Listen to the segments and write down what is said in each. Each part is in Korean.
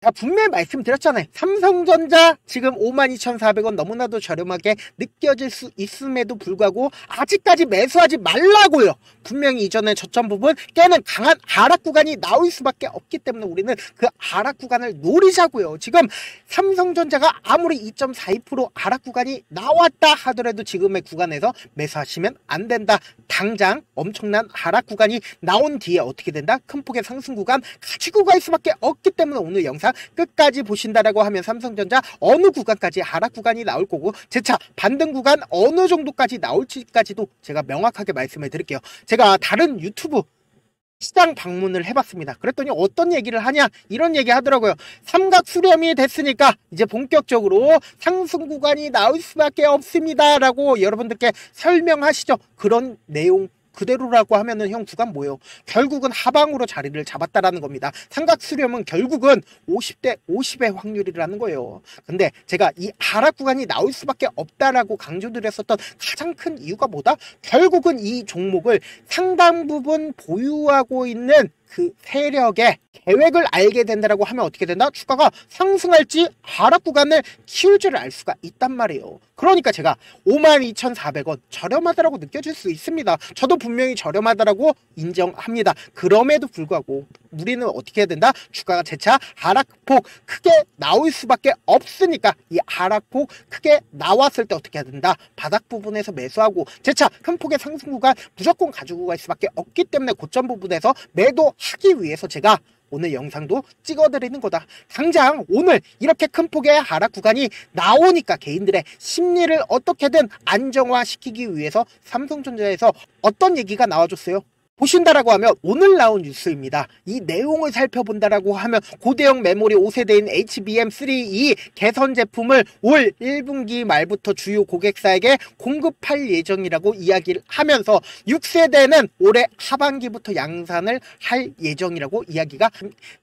자, 분명히 말씀드렸잖아요. 삼성전자 지금 52,400원 너무나도 저렴하게 느껴질 수 있음에도 불구하고 아직까지 매수하지 말라고요. 분명히 이전에 저점 부분 깨는 강한 하락 구간이 나올 수밖에 없기 때문에 우리는 그 하락 구간을 노리자고요. 지금 삼성전자가 아무리 2.42% 하락 구간이 나왔다 하더라도 지금의 구간에서 매수하시면 안 된다. 당장 엄청난 하락 구간이 나온 뒤에 어떻게 된다? 큰 폭의 상승 구간 가지고 갈 수밖에 없기 때문에 오늘 영상 끝까지 보신다라고 하면 삼성전자 어느 구간까지 하락 구간이 나올 거고 재차 반등 구간 어느 정도까지 나올지까지도 제가 명확하게 말씀을 드릴게요. 제가 다른 유튜브 시장 방문을 해봤습니다. 그랬더니 어떤 얘기를 하냐 이런 얘기 하더라고요. 삼각 수렴이 됐으니까 이제 본격적으로 상승 구간이 나올 수밖에 없습니다 라고 여러분들께 설명하시죠. 그런 내용 그대로라고 하면은 형 구간 뭐예요? 결국은 하방으로 자리를 잡았다라는 겁니다. 삼각 수렴은 결국은 50대 50의 확률이라는 거예요. 근데 제가 이 하락 구간이 나올 수밖에 없다라고 강조드렸었던 가장 큰 이유가 뭐다? 결국은 이 종목을 상당 부분 보유하고 있는 그 세력의 계획을 알게 된다라고 하면 어떻게 된다? 주가가 상승할지 하락 구간을 키울 줄을 알 수가 있단 말이에요. 그러니까 제가 52,400원 저렴하다라고 느껴질 수 있습니다. 저도 분명히 저렴하다라고 인정합니다. 그럼에도 불구하고 우리는 어떻게 해야 된다? 주가가 재차 하락폭 크게 나올 수밖에 없으니까 이 하락폭 크게 나왔을 때 어떻게 해야 된다? 바닥 부분에서 매수하고 재차 큰 폭의 상승 구간 무조건 가지고 갈 수밖에 없기 때문에 고점 부분에서 매도하기 위해서 제가 오늘 영상도 찍어드리는 거다. 당장 오늘 이렇게 큰 폭의 하락 구간이 나오니까 개인들의 심리를 어떻게든 안정화시키기 위해서 삼성전자에서 어떤 얘기가 나와줬어요? 보신다라고 하면 오늘 나온 뉴스입니다. 이 내용을 살펴본다라고 하면 고대형 메모리 5세대인 HBM3E 개선 제품을 올 1분기 말부터 주요 고객사에게 공급할 예정이라고 이야기를 하면서 6세대는 올해 하반기부터 양산을 할 예정이라고 이야기가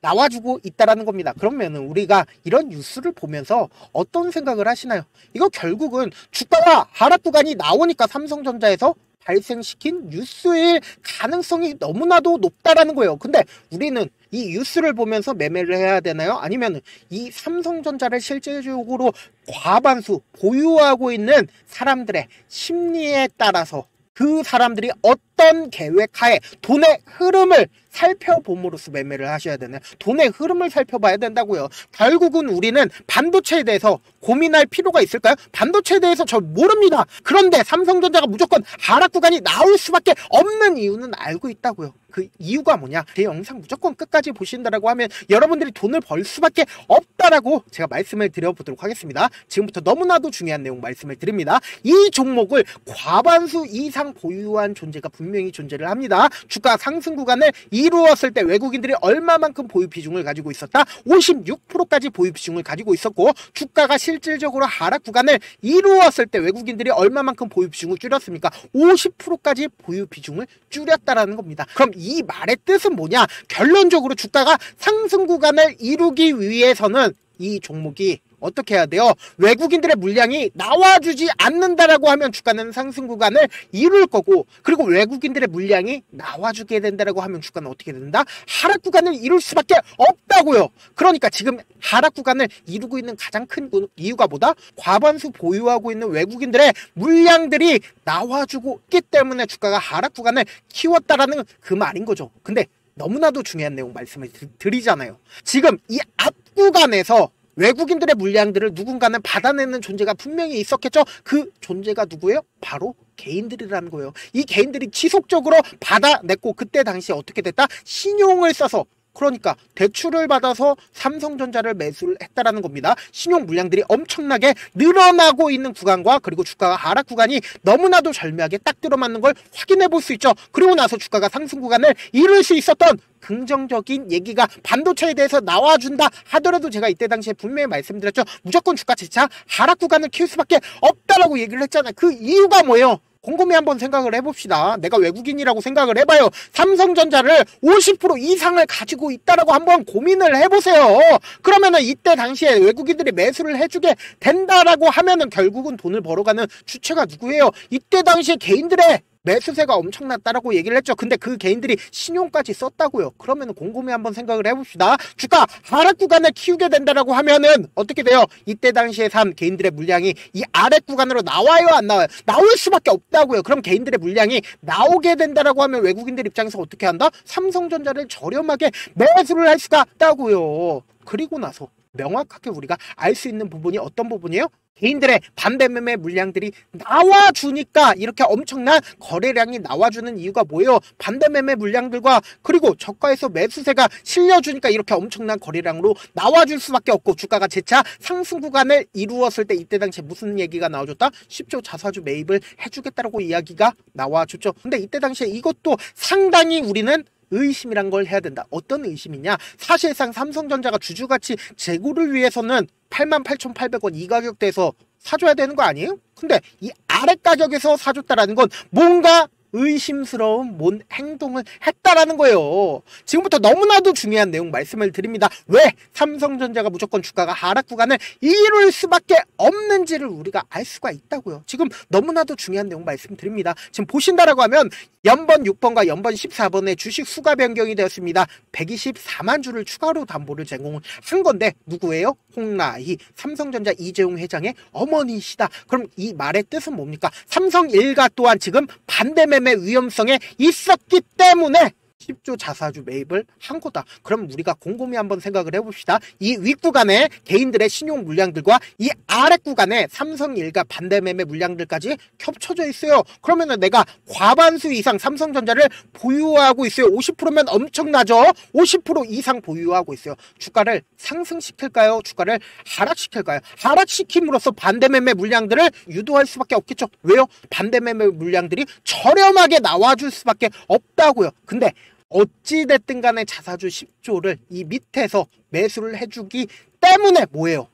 나와주고 있다라는 겁니다. 그러면 우리가 이런 뉴스를 보면서 어떤 생각을 하시나요? 이거 결국은 주가가 하락 구간이 나오니까 삼성전자에서 발생시킨 뉴스일 가능성이 너무나도 높다라는 거예요. 근데 우리는 이 뉴스를 보면서 매매를 해야 되나요? 아니면 이 삼성전자를 실질적으로 과반수 보유하고 있는 사람들의 심리에 따라서 그 사람들이 어떤 계획하에 돈의 흐름을 살펴봄으로써 매매를 하셔야 되나요? 돈의 흐름을 살펴봐야 된다고요. 결국은 우리는 반도체에 대해서 고민할 필요가 있을까요? 반도체에 대해서 저 모릅니다. 그런데 삼성전자가 무조건 하락 구간이 나올 수밖에 없는 이유는 알고 있다고요. 그 이유가 뭐냐? 제 영상 무조건 끝까지 보신다라고 하면 여러분들이 돈을 벌 수밖에 없다라고 제가 말씀을 드려보도록 하겠습니다. 지금부터 너무나도 중요한 내용 말씀을 드립니다. 이 종목을 과반수 이상 보유한 존재가 분명히 존재를 합니다. 주가 상승 구간을 이루었을 때 외국인들이 얼마만큼 보유 비중을 가지고 있었다? 56%까지 보유 비중을 가지고 있었고 주가가 실질적으로 하락 구간을 이루었을 때 외국인들이 얼마만큼 보유 비중을 줄였습니까? 50%까지 보유 비중을 줄였다라는 겁니다. 그럼 이 말의 뜻은 뭐냐? 결론적으로 주가가 상승 구간을 이루기 위해서는 이 종목이 어떻게 해야 돼요? 외국인들의 물량이 나와주지 않는다라고 하면 주가는 상승 구간을 이룰 거고, 그리고 외국인들의 물량이 나와주게 된다라고 하면 주가는 어떻게 된다? 하락 구간을 이룰 수밖에 없다고요. 그러니까 지금 하락 구간을 이루고 있는 가장 큰 이유가 뭐다? 과반수 보유하고 있는 외국인들의 물량들이 나와주고 있기 때문에 주가가 하락 구간을 키웠다라는 그 말인 거죠. 근데 너무나도 중요한 내용 말씀을 드리잖아요. 지금 이 앞 구간에서 외국인들의 물량들을 누군가는 받아내는 존재가 분명히 있었겠죠. 그 존재가 누구예요? 바로 개인들이라는 거예요. 이 개인들이 지속적으로 받아냈고 그때 당시에 어떻게 됐다? 신용을 써서, 그러니까 대출을 받아서 삼성전자를 매수를 했다라는 겁니다. 신용 물량들이 엄청나게 늘어나고 있는 구간과 그리고 주가가 하락 구간이 너무나도 절묘하게 딱 들어맞는 걸 확인해 볼 수 있죠. 그리고 나서 주가가 상승 구간을 이룰 수 있었던 긍정적인 얘기가 반도체에 대해서 나와준다 하더라도 제가 이때 당시에 분명히 말씀드렸죠. 무조건 주가 재차 하락 구간을 키울 수밖에 없다라고 얘기를 했잖아요. 그 이유가 뭐예요? 곰곰이 한번 생각을 해봅시다. 내가 외국인이라고 생각을 해봐요. 삼성전자를 50% 이상을 가지고 있다라고 한번 고민을 해보세요. 그러면은 이때 당시에 외국인들이 매수를 해주게 된다라고 하면은 결국은 돈을 벌어가는 주체가 누구예요? 이때 당시에 개인들의 매수세가 엄청났다라고 얘기를 했죠. 근데 그 개인들이 신용까지 썼다고요. 그러면 곰곰이 한번 생각을 해봅시다. 주가 하락 구간을 키우게 된다라고 하면은 어떻게 돼요? 이때 당시에 산 개인들의 물량이 이 아래 구간으로 나와요, 안 나와요? 나올 수밖에 없다고요. 그럼 개인들의 물량이 나오게 된다라고 하면 외국인들 입장에서 어떻게 한다? 삼성전자를 저렴하게 매수를 할 수가 있다고요. 그리고 나서 명확하게 우리가 알 수 있는 부분이 어떤 부분이에요? 개인들의 반대 매매 물량들이 나와주니까 이렇게 엄청난 거래량이 나와주는 이유가 뭐예요? 반대 매매 물량들과 그리고 저가에서 매수세가 실려주니까 이렇게 엄청난 거래량으로 나와줄 수밖에 없고 주가가 재차 상승 구간을 이루었을 때 이때 당시에 무슨 얘기가 나와줬다? 10조 자사주 매입을 해주겠다라고 이야기가 나와줬죠. 근데 이때 당시에 이것도 상당히 우리는 의심이란 걸 해야 된다. 어떤 의심이냐? 사실상 삼성전자가 주주가치 제고를 위해서는 88,800원 이 가격대에서 사줘야 되는 거 아니에요? 근데 이 아래 가격에서 사줬다라는 건 뭔가 의심스러운 뭔 행동을 했다라는 거예요. 지금부터 너무나도 중요한 내용 말씀을 드립니다. 왜 삼성전자가 무조건 주가가 하락 구간을 이룰 수밖에 없는지를 우리가 알 수가 있다고요. 지금 너무나도 중요한 내용 말씀드립니다. 지금 보신다라고 하면 연번 6번과 연번 14번의 주식 수가 변경이 되었습니다. 124만 주를 추가로 담보를 제공한 건데 누구예요? 홍라희 삼성전자 이재용 회장의 어머니시다. 그럼 이 말의 뜻은 뭡니까? 삼성일가 또한 지금 반대 매매 위험성에 있었기 때문에 10조 자사주 매입을 한 거다. 그럼 우리가 곰곰이 한번 생각을 해봅시다. 이 윗구간에 개인들의 신용 물량들과 이 아랫구간에 삼성일가 반대 매매 물량들까지 겹쳐져 있어요. 그러면은 내가 과반수 이상 삼성전자를 보유하고 있어요. 50%면 엄청나죠? 50% 이상 보유하고 있어요. 주가를 상승시킬까요? 주가를 하락시킬까요? 하락시킴으로써 반대 매매 물량들을 유도할 수밖에 없겠죠. 왜요? 반대 매매 물량들이 저렴하게 나와줄 수밖에 없다고요. 근데 어찌됐든 간에 자사주 10조를 이 밑에서 매수를 해주기 때문에 뭐예요?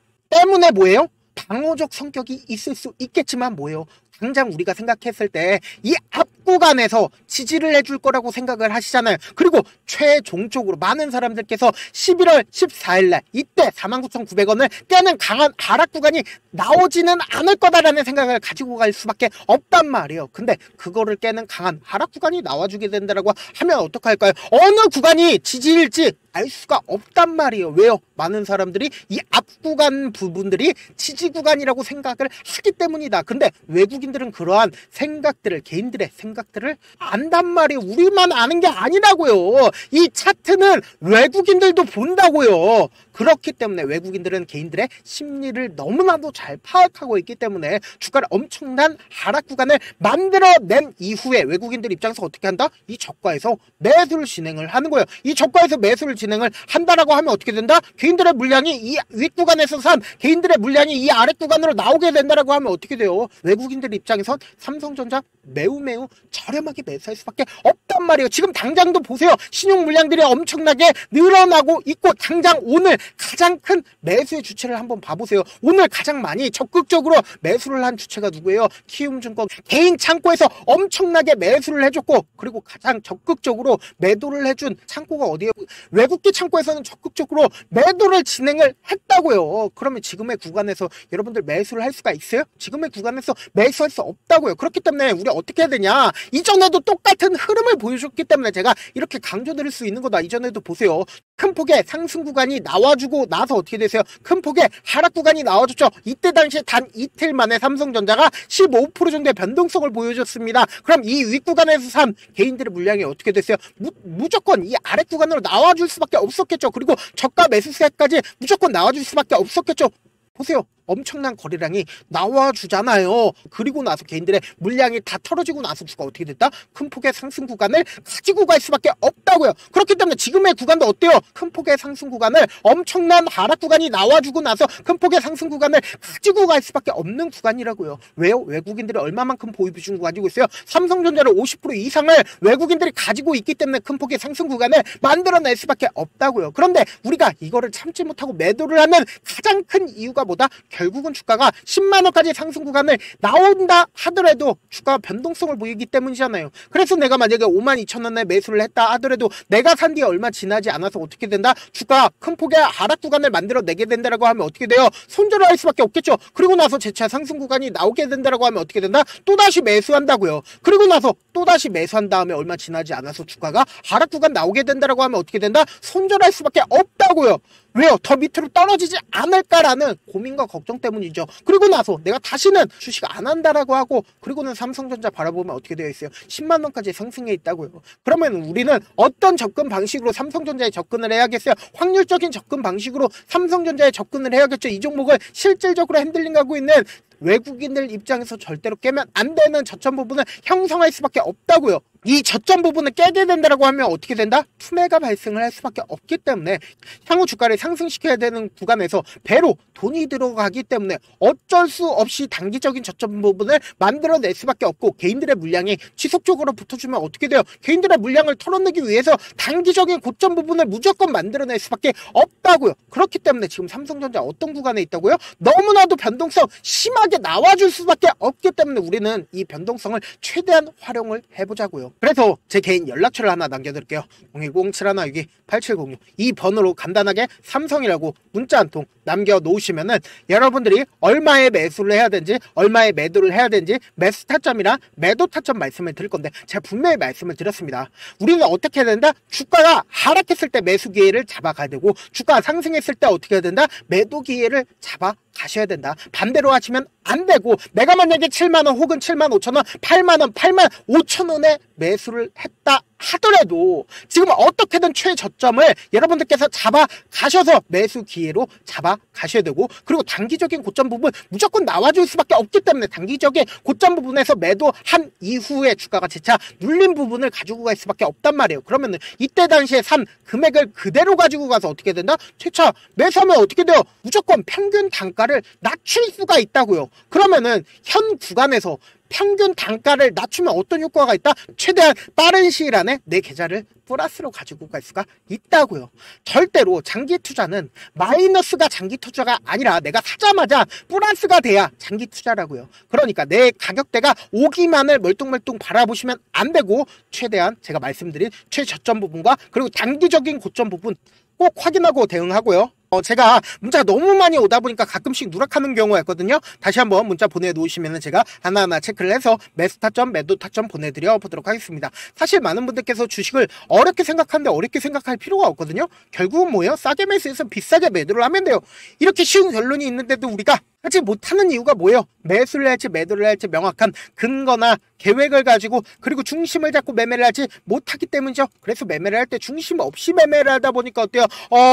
방어적 성격이 있을 수 있겠지만 뭐예요? 당장 우리가 생각했을 때 이 앞구간에서 지지를 해줄 거라고 생각을 하시잖아요. 그리고 최종적으로 많은 사람들께서 11월 14일날 이때 49,900원을 깨는 강한 하락 구간이 나오지는 않을 거다라는 생각을 가지고 갈 수밖에 없단 말이에요. 근데 그거를 깨는 강한 하락 구간이 나와주게 된다라고 하면 어떡할까요? 어느 구간이 지지일지 알 수가 없단 말이에요. 왜요? 많은 사람들이 이 앞구간 부분들이 지지 구간이라고 생각을 하기 때문이다. 근데 외국인들은 그러한 생각들을 개인들의 생각들을 안단 말이에요. 우리만 아는 게 아니라고요. 이 차트는 외국인들도 본다고요. 그렇기 때문에 외국인들은 개인들의 심리를 너무나도 잘 파악하고 있기 때문에 주가를 엄청난 하락 구간을 만들어낸 이후에 외국인들 입장에서 어떻게 한다? 이 저가에서 매수를 진행을 하는 거예요. 이 저가에서 매수를 진행을 한다라고 하면 어떻게 된다? 개인들의 물량이 이 윗구간에서 산 개인들의 물량이 이 아랫구간으로 나오게 된다라고 하면 어떻게 돼요? 외국인들 입장에선 삼성전자 매우 저렴하게 매수할 수밖에 없단 말이에요. 지금 당장도 보세요. 신용 물량들이 엄청나게 늘어나고 있고 당장 오늘 가장 큰 매수의 주체를 한번 봐보세요. 오늘 가장 많이 적극적으로 매수를 한 주체가 누구예요? 키움증권 개인 창고에서 엄청나게 매수를 해줬고 그리고 가장 적극적으로 매도를 해준 창고가 어디예요? 외국계 창고에서는 적극적으로 매도를 진행을 했다고요. 그러면 지금의 구간에서 여러분들 매수를 할 수가 있어요? 지금의 구간에서 매수할 수 없다고요. 그렇기 때문에 우리 어떻게 해야 되냐? 이전에도 똑같은 흐름을 보여줬기 때문에 제가 이렇게 강조드릴 수 있는 거다. 이전에도 보세요. 큰 폭의 상승 구간이 나와주고 나서 어떻게 되세요? 큰 폭의 하락 구간이 나와줬죠. 이때 당시에 단 이틀 만에 삼성전자가 15% 정도의 변동성을 보여줬습니다. 그럼 이 윗구간에서 산 개인들의 물량이 어떻게 됐어요? 무조건 이 아랫 구간으로 나와줄 수밖에 없었겠죠. 그리고 저가 매수세까지 무조건 나와줄 수밖에 없었겠죠. 보세요. 엄청난 거래량이 나와주잖아요. 그리고 나서 개인들의 물량이 다 털어지고 나서 주가 어떻게 됐다? 큰 폭의 상승 구간을 가지고 갈 수밖에 없다고요. 그렇기 때문에 지금의 구간도 어때요? 큰 폭의 상승 구간을 엄청난 하락 구간이 나와주고 나서 큰 폭의 상승 구간을 가지고 갈 수밖에 없는 구간이라고요. 왜요? 외국인들이 얼마만큼 보유 비중을 가지고 있어요? 삼성전자를 50% 이상을 외국인들이 가지고 있기 때문에 큰 폭의 상승 구간을 만들어낼 수밖에 없다고요. 그런데 우리가 이거를 참지 못하고 매도를 하는 가장 큰 이유가 뭐다? 결국은 주가가 10만원까지 상승 구간을 나온다 하더라도 주가 변동성을 보이기 때문이잖아요. 그래서 내가 만약에 52,000원에 매수를 했다 하더라도 내가 산 뒤에 얼마 지나지 않아서 어떻게 된다? 주가 큰 폭의 하락 구간을 만들어내게 된다라고 하면 어떻게 돼요? 손절을 할 수밖에 없겠죠. 그리고 나서 재차 상승 구간이 나오게 된다라고 하면 어떻게 된다? 또다시 매수한다고요. 그리고 나서 또다시 매수한 다음에 얼마 지나지 않아서 주가가 하락 구간 나오게 된다라고 하면 어떻게 된다? 손절할 수밖에 없다고요. 왜요? 더 밑으로 떨어지지 않을까라는 고민과 걱정 때문이죠. 그리고 나서 내가 다시는 주식 안 한다라고 하고 그리고는 삼성전자 바라보면 어떻게 되어 있어요? 10만원까지 상승해 있다고요. 그러면 우리는 어떤 접근 방식으로 삼성전자에 접근을 해야겠어요? 확률적인 접근 방식으로 삼성전자에 접근을 해야겠죠. 이 종목을 실질적으로 핸들링하고 있는 외국인들 입장에서 절대로 깨면 안 되는 저점 부분을 형성할 수밖에 없다고요. 이 저점 부분을 깨게 된다라고 하면 어떻게 된다? 투매가 발생을 할 수밖에 없기 때문에 향후 주가를 상승시켜야 되는 구간에서 배로 돈이 들어가기 때문에 어쩔 수 없이 단기적인 저점 부분을 만들어낼 수밖에 없고 개인들의 물량이 지속적으로 붙어주면 어떻게 돼요? 개인들의 물량을 털어내기 위해서 단기적인 고점 부분을 무조건 만들어낼 수밖에 없다고요. 그렇기 때문에 지금 삼성전자 어떤 구간에 있다고요? 너무나도 변동성 심하게 나와줄 수밖에 없기 때문에 우리는 이 변동성을 최대한 활용을 해보자고요. 그래서 제 개인 연락처를 하나 남겨드릴게요. 010-7162-8706 이 번호로 간단하게 삼성이라고 문자 한 통 남겨놓으시면은 여러분들이 얼마에 매수를 해야 되는지 얼마에 매도를 해야 되는지 매수 타점이랑 매도 타점 말씀을 드릴 건데 제가 분명히 말씀을 드렸습니다. 우리는 어떻게 해야 된다? 주가가 하락했을 때 매수 기회를 잡아가야 되고 주가가 상승했을 때 어떻게 해야 된다? 매도 기회를 잡아 가셔야 된다. 반대로 하시면 안 되고 내가 만약에 7만원 혹은 7만 5천원 8만원 8만 5천원에 매수를 했다 하더라도 지금 어떻게든 최저점을 여러분들께서 잡아 가셔서 매수 기회로 잡아 가셔야 되고 그리고 단기적인 고점 부분 무조건 나와줄 수밖에 없기 때문에 단기적인 고점 부분에서 매도한 이후에 주가가 재차 눌린 부분을 가지고 갈 수밖에 없단 말이에요. 그러면은 이때 당시에 산 금액을 그대로 가지고 가서 어떻게 된다? 재차 매수하면 어떻게 돼요? 무조건 평균 단가를 낮출 수가 있다고요. 그러면은 현 구간에서 평균 단가를 낮추면 어떤 효과가 있다? 최대한 빠른 시일 안에 내 계좌를 플러스로 가지고 갈 수가 있다고요. 절대로 장기 투자는 마이너스가 장기 투자가 아니라 내가 사자마자 플러스가 돼야 장기 투자라고요. 그러니까 내 가격대가 오기만을 멀뚱멀뚱 바라보시면 안 되고 최대한 제가 말씀드린 최저점 부분과 그리고 단기적인 고점 부분 꼭 확인하고 대응하고요. 제가 문자가 너무 많이 오다 보니까 가끔씩 누락하는 경우가 있거든요. 다시 한번 문자 보내놓으시면 제가 하나하나 체크를 해서 매수 타점, 매도 타점 보내드려 보도록 하겠습니다. 사실 많은 분들께서 주식을 어렵게 생각하는데 어렵게 생각할 필요가 없거든요. 결국은 뭐예요? 싸게 매수해서 비싸게 매도를 하면 돼요. 이렇게 쉬운 결론이 있는데도 우리가 하지 못하는 이유가 뭐예요? 매수를 할지 매도를 할지 명확한 근거나 계획을 가지고 그리고 중심을 잡고 매매를 하지 못하기 때문이죠. 그래서 매매를 할 때 중심 없이 매매를 하다 보니까 어때요?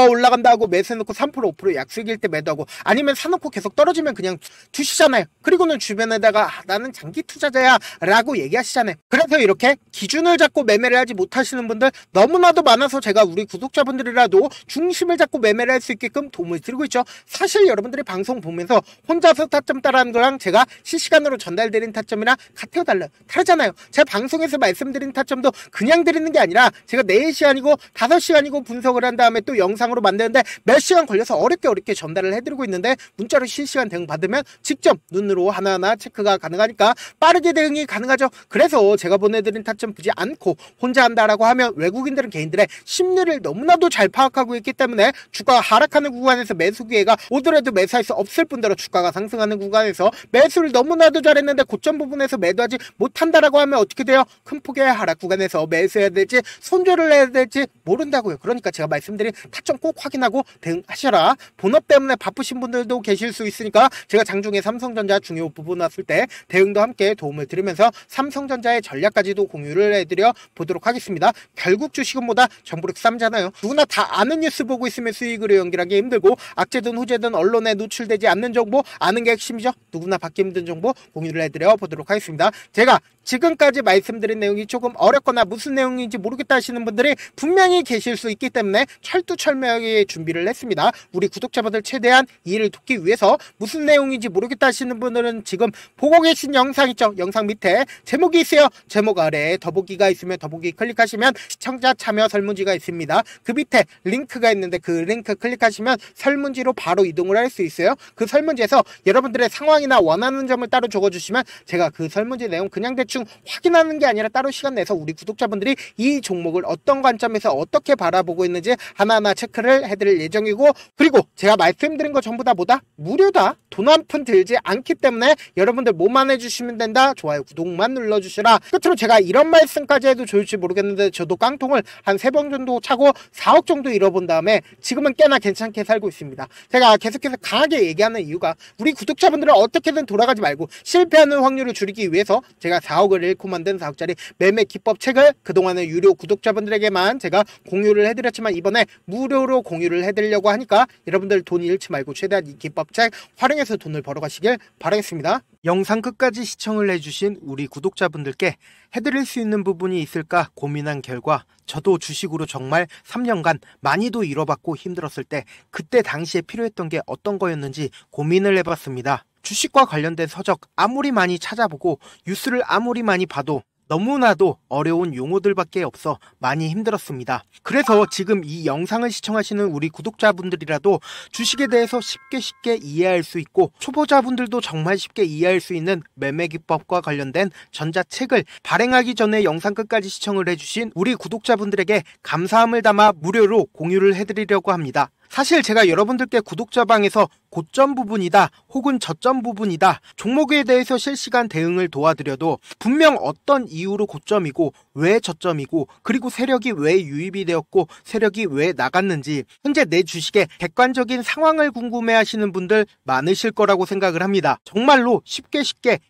올라간다 하고 매수해놓고 3% 5% 약수익일 때 매도하고 아니면 사놓고 계속 떨어지면 그냥 두시잖아요. 그리고는 주변에다가 나는 장기 투자자야 라고 얘기하시잖아요. 그래서 이렇게 기준을 잡고 매매를 하지 못하시는 분들 너무나도 많아서 제가 우리 구독자분들이라도 중심을 잡고 매매를 할 수 있게끔 도움을 드리고 있죠. 사실 여러분들이 방송 보면서 혼자서 타점 따라하는 거랑 제가 실시간으로 전달드린 타점이랑 같아요 달라요? 다르잖아요. 제가 방송에서 말씀드린 타점도 그냥 드리는 게 아니라 제가 4시간이고 5시간이고 분석을 한 다음에 또 영상으로 만드는데 몇 시간 걸려서 어렵게 전달을 해드리고 있는데 문자로 실시간 대응 받으면 직접 눈으로 하나하나 체크가 가능하니까 빠르게 대응이 가능하죠. 그래서 제가 보내드린 타점 보지 않고 혼자 한다라고 하면 외국인들은 개인들의 심리를 너무나도 잘 파악하고 있기 때문에 주가가 하락하는 구간에서 매수 기회가 오더라도 매수할 수 없을 뿐더러 주가가 상승하는 구간에서 매수를 너무나도 잘했는데 고점 부분에서 매도하지 못한다라고 하면 어떻게 돼요? 큰 폭의 하락 구간에서 매수해야 될지 손절을 해야 될지 모른다고요. 그러니까 제가 말씀드린 타점 꼭 확인하고 대응하셔라. 본업 때문에 바쁘신 분들도 계실 수 있으니까 제가 장중에 삼성전자 중요 부분 왔을 때 대응도 함께 도움을 드리면서 삼성전자의 전략까지도 공유를 해드려 보도록 하겠습니다. 결국 주식은 뭐다? 정보력 쌈잖아요. 누구나 다 아는 뉴스 보고 있으면 수익으로 연결하기 힘들고 악재든 후재든 언론에 노출되지 않는 정보 정보 아는 게 핵심이죠. 누구나 받기 힘든 정보 공유를 해드려 보도록 하겠습니다. 제가 지금까지 말씀드린 내용이 조금 어렵거나 무슨 내용인지 모르겠다 하시는 분들이 분명히 계실 수 있기 때문에 철두철미하게 준비를 했습니다. 우리 구독자분들 최대한 이해를 돕기 위해서 무슨 내용인지 모르겠다 하시는 분들은 지금 보고 계신 영상 있죠? 영상 밑에 제목이 있어요. 제목 아래에 더보기가 있으면 더보기 클릭하시면 시청자 참여 설문지가 있습니다. 그 밑에 링크가 있는데 그 링크 클릭하시면 설문지로 바로 이동을 할 수 있어요. 그 설문지에서 여러분들의 상황이나 원하는 점을 따로 적어주시면 제가 그 설문지 내용 그냥 대충 확인하는 게 아니라 따로 시간 내서 우리 구독자분들이 이 종목을 어떤 관점에서 어떻게 바라보고 있는지 하나하나 체크를 해드릴 예정이고, 그리고 제가 말씀드린 거 전부 다 뭐다? 무료다. 돈 한 푼 들지 않기 때문에 여러분들 뭐만 해주시면 된다. 좋아요, 구독만 눌러주시라. 끝으로 제가 이런 말씀까지 해도 좋을지 모르겠는데 저도 깡통을 한 3번 정도 차고 4억 정도 잃어본 다음에 지금은 꽤나 괜찮게 살고 있습니다. 제가 계속해서 강하게 얘기하는 이유가 우리 구독자분들은 어떻게든 돌아가지 말고 실패하는 확률을 줄이기 위해서 제가 4억을 잃고 만든 4억짜리 매매 기법 책을 그동안은 유료 구독자분들에게만 제가 공유를 해드렸지만 이번에 무료로 공유를 해드리려고 하니까 여러분들 돈 잃지 말고 최대한 이 기법책 활용해서 돈을 벌어가시길 바라겠습니다. 영상 끝까지 시청을 해주신 우리 구독자분들께 해드릴 수 있는 부분이 있을까 고민한 결과 저도 주식으로 정말 3년간 많이도 잃어봤고 힘들었을 때 그때 당시에 필요했던 게 어떤 거였는지 고민을 해봤습니다. 주식과 관련된 서적 아무리 많이 찾아보고 뉴스를 아무리 많이 봐도 너무나도 어려운 용어들밖에 없어 많이 힘들었습니다. 그래서 지금 이 영상을 시청하시는 우리 구독자분들이라도 주식에 대해서 쉽게 이해할 수 있고 초보자분들도 정말 쉽게 이해할 수 있는 매매기법과 관련된 전자책을 발행하기 전에 영상 끝까지 시청을 해주신 우리 구독자분들에게 감사함을 담아 무료로 공유를 해드리려고 합니다. 사실 제가 여러분들께 구독자방에서 고점 부분이다 혹은 저점 부분이다 종목에 대해서 실시간 대응을 도와드려도 분명 어떤 이유로 고점이고 왜 저점이고 그리고 세력이 왜 유입이 되었고 세력이 왜 나갔는지 현재 내 주식의 객관적인 상황을 궁금해하시는 분들 많으실 거라고 생각을 합니다. 정말로 쉽게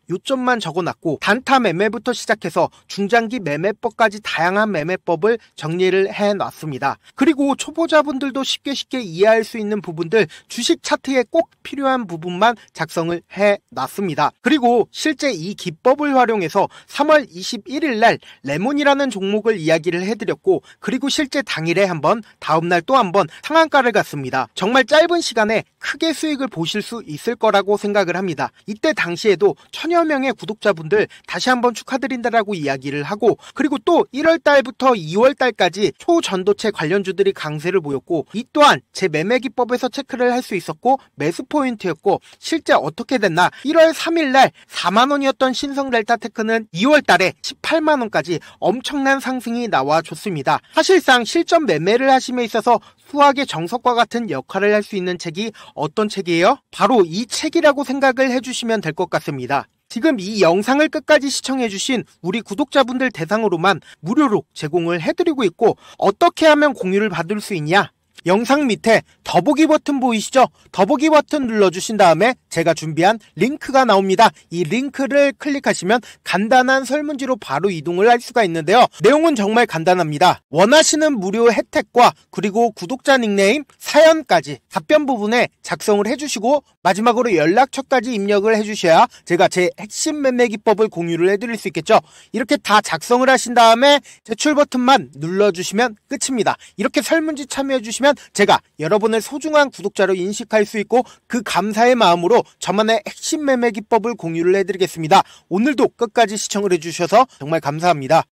요점만 적어놨고 단타 매매부터 시작해서 중장기 매매법까지 다양한 매매법을 정리를 해놨습니다. 그리고 초보자분들도 쉽게 이해할 수 있는 부분들 주식 차트에 꼭 필요한 부분만 작성을 해놨습니다. 그리고 실제 이 기법을 활용해서 3월 21일 날 레몬이라는 종목을 이야기를 해드렸고 그리고 실제 당일에 한번 다음날 또 한번 상한가를 갔습니다. 정말 짧은 시간에 크게 수익을 보실 수 있을 거라고 생각을 합니다. 이때 당시에도 1000여 명의 구독자분들 다시 한번 축하드린다라고 이야기를 하고 그리고 또 1월 달부터 2월 달까지 초전도체 관련주들이 강세를 보였고 이 또한 제 매매 기법에서 체크를 할 수 있었고 매수 포인트였고 실제 어떻게 됐나 1월 3일 날 4만원이었던 신성 델타테크는 2월 달에 18만원까지 엄청난 상승이 나와줬습니다. 사실상 실전 매매를 하심에 있어서 수학의 정석과 같은 역할을 할 수 있는 책이 어떤 책이에요? 바로 이 책이라고 생각을 해주시면 될 것 같습니다. 지금 이 영상을 끝까지 시청해주신 우리 구독자분들 대상으로만 무료로 제공을 해드리고 있고 어떻게 하면 공유를 받을 수 있냐? 영상 밑에 더보기 버튼 보이시죠? 더보기 버튼 눌러주신 다음에 제가 준비한 링크가 나옵니다. 이 링크를 클릭하시면 간단한 설문지로 바로 이동을 할 수가 있는데요. 내용은 정말 간단합니다. 원하시는 무료 혜택과 그리고 구독자 닉네임, 사연까지 답변 부분에 작성을 해주시고 마지막으로 연락처까지 입력을 해주셔야 제가 제 핵심 매매 기법을 공유를 해드릴 수 있겠죠. 이렇게 다 작성을 하신 다음에 제출 버튼만 눌러주시면 끝입니다. 이렇게 설문지 참여해주시면 제가 여러분을 소중한 구독자로 인식할 수 있고 그 감사의 마음으로 저만의 핵심 매매 기법을 공유를 해드리겠습니다. 오늘도 끝까지 시청을 해주셔서 정말 감사합니다.